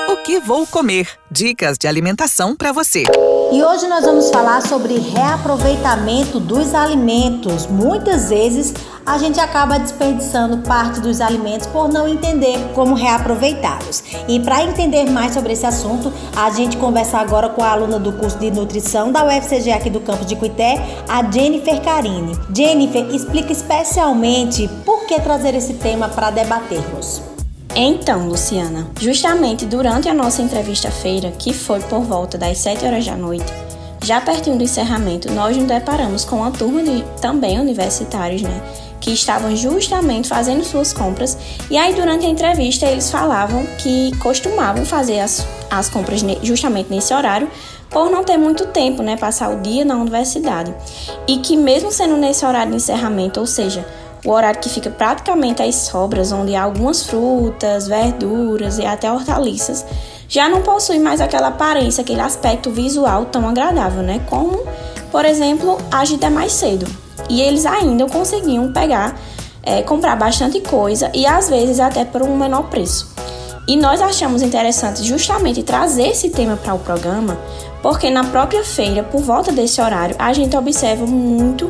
O que vou comer? Dicas de alimentação para você. E hoje nós vamos falar sobre reaproveitamento dos alimentos. Muitas vezes a gente acaba desperdiçando parte dos alimentos por não entender como reaproveitá-los. E para entender mais sobre esse assunto, a gente conversa agora com a aluna do curso de nutrição da UFCG aqui do campus de Cuité, a Jennifer Carini. Jennifer, explica especialmente por que trazer esse tema para debatermos. Então, Luciana, justamente durante a nossa entrevista-feira, que foi por volta das 7 horas da noite, já pertinho do encerramento, nós nos deparamos com uma turma de também universitários, que estavam justamente fazendo suas compras. E aí, durante a entrevista, eles falavam que costumavam fazer as compras justamente nesse horário, por não ter muito tempo, passar o dia na universidade. E que mesmo sendo nesse horário de encerramento, ou seja, o horário que fica praticamente às sobras, onde há algumas frutas, verduras e até hortaliças, já não possui mais aquela aparência, aquele aspecto visual tão agradável, como, por exemplo, agir até mais cedo. E eles ainda conseguiam comprar bastante coisa e às vezes até por um menor preço. E nós achamos interessante justamente trazer esse tema para o programa, porque na própria feira, por volta desse horário, a gente observa muito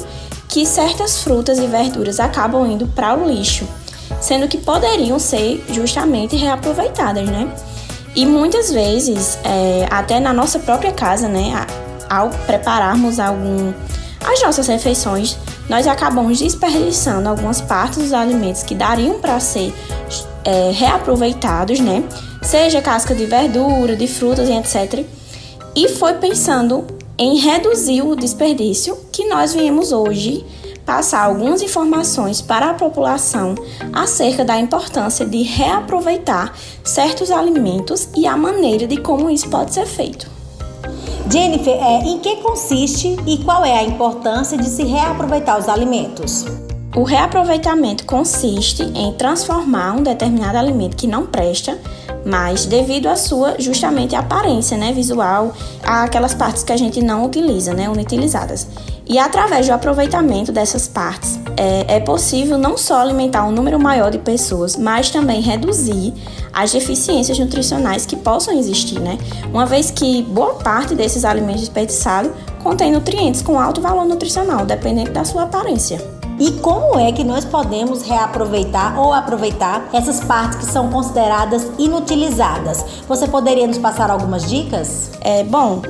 que certas frutas e verduras acabam indo para o lixo, sendo que poderiam ser justamente reaproveitadas, E muitas vezes, até na nossa própria casa, ao prepararmos as nossas refeições, nós acabamos desperdiçando algumas partes dos alimentos que dariam para ser reaproveitados, Seja casca de verdura, de frutas e etc. E foi pensando em reduzir o desperdício que nós viemos hoje passar algumas informações para a população acerca da importância de reaproveitar certos alimentos e a maneira de como isso pode ser feito. Jennifer, em que consiste e qual é a importância de se reaproveitar os alimentos? O reaproveitamento consiste em transformar um determinado alimento que não presta, mas devido à sua justamente aparência visual, aquelas partes que a gente não utiliza, inutilizadas. E através do aproveitamento dessas partes, é possível não só alimentar um número maior de pessoas, mas também reduzir as deficiências nutricionais que possam existir, Uma vez que boa parte desses alimentos desperdiçados contém nutrientes com alto valor nutricional, dependendo da sua aparência. E como é que nós podemos reaproveitar ou aproveitar essas partes que são consideradas inutilizadas? Você poderia nos passar algumas dicas?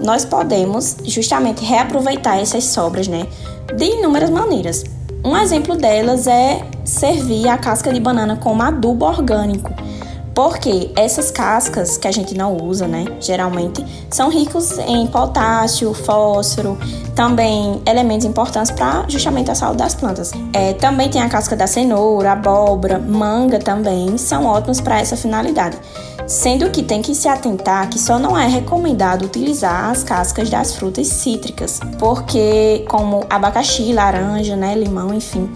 Nós podemos justamente reaproveitar essas sobras, de inúmeras maneiras. Um exemplo delas é servir a casca de banana como adubo orgânico. Porque essas cascas que a gente não usa, geralmente, são ricos em potássio, fósforo, também elementos importantes para justamente a saúde das plantas. Também tem a casca da cenoura, abóbora, manga também, são ótimos para essa finalidade. Sendo que tem que se atentar que só não é recomendado utilizar as cascas das frutas cítricas, porque como abacaxi, laranja, limão, enfim,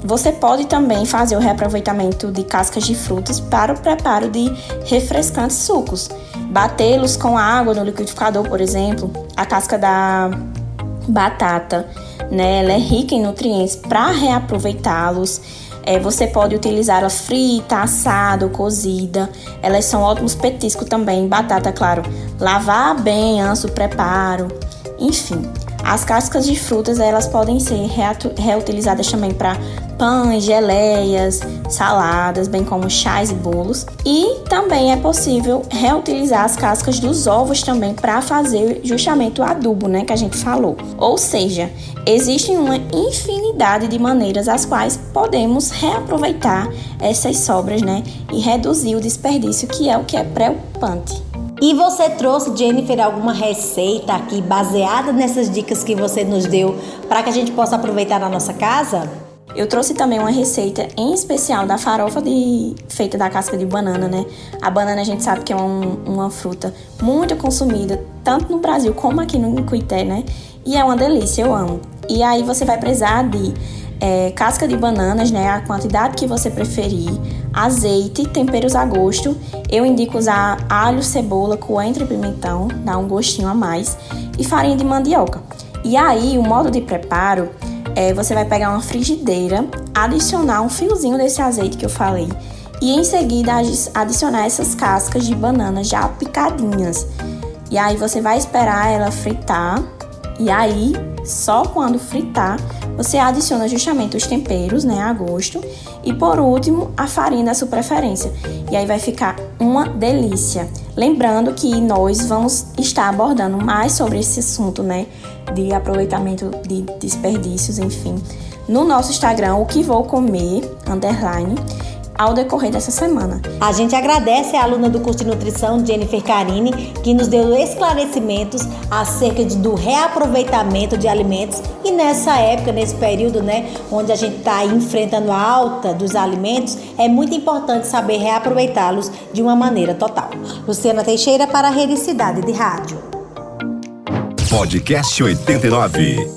você pode também fazer o reaproveitamento de cascas de frutas para o preparo de refrescantes sucos. Batê-los com água no liquidificador, por exemplo. A casca da batata, ela é rica em nutrientes para reaproveitá-los. Você pode utilizá-la frita, assada ou cozida. Elas são ótimos petiscos também. Batata, claro, lavar bem antes do preparo. Enfim, as cascas de frutas elas podem ser reutilizadas também para pães, geleias, saladas, bem como chás e bolos. E também é possível reutilizar as cascas dos ovos também para fazer justamente o adubo, que a gente falou. Ou seja, existem uma infinidade de maneiras as quais podemos reaproveitar essas sobras, e reduzir o desperdício, que é o que é preocupante. E você trouxe, Jennifer, alguma receita aqui baseada nessas dicas que você nos deu para que a gente possa aproveitar na nossa casa? Eu trouxe também uma receita em especial da farofa feita da casca de banana, A banana a gente sabe que é uma fruta muito consumida, tanto no Brasil como aqui no Cuité, E é uma delícia, eu amo. E aí você vai precisar de casca de bananas, a quantidade que você preferir, azeite, temperos a gosto. Eu indico usar alho, cebola, coentro e pimentão, dá um gostinho a mais, e farinha de mandioca. E aí, o modo de preparo você vai pegar uma frigideira, adicionar um fiozinho desse azeite que eu falei e em seguida adicionar essas cascas de banana já picadinhas. E aí você vai esperar ela fritar, e aí só quando fritar você adiciona justamente os temperos, né, a gosto, e por último a farinha da sua preferência. E aí vai ficar uma delícia. Lembrando que nós vamos estar abordando mais sobre esse assunto, né, de aproveitamento de desperdícios, enfim, no nosso Instagram, o que vou comer, _ ao decorrer dessa semana. A gente agradece a aluna do curso de nutrição, Jennifer Carini, que nos deu esclarecimentos acerca do reaproveitamento de alimentos e nessa época, nesse período, né, onde a gente está enfrentando a alta dos alimentos, é muito importante saber reaproveitá-los de uma maneira total. Luciana Teixeira para a Rede Cidade de Rádio. Podcast 89.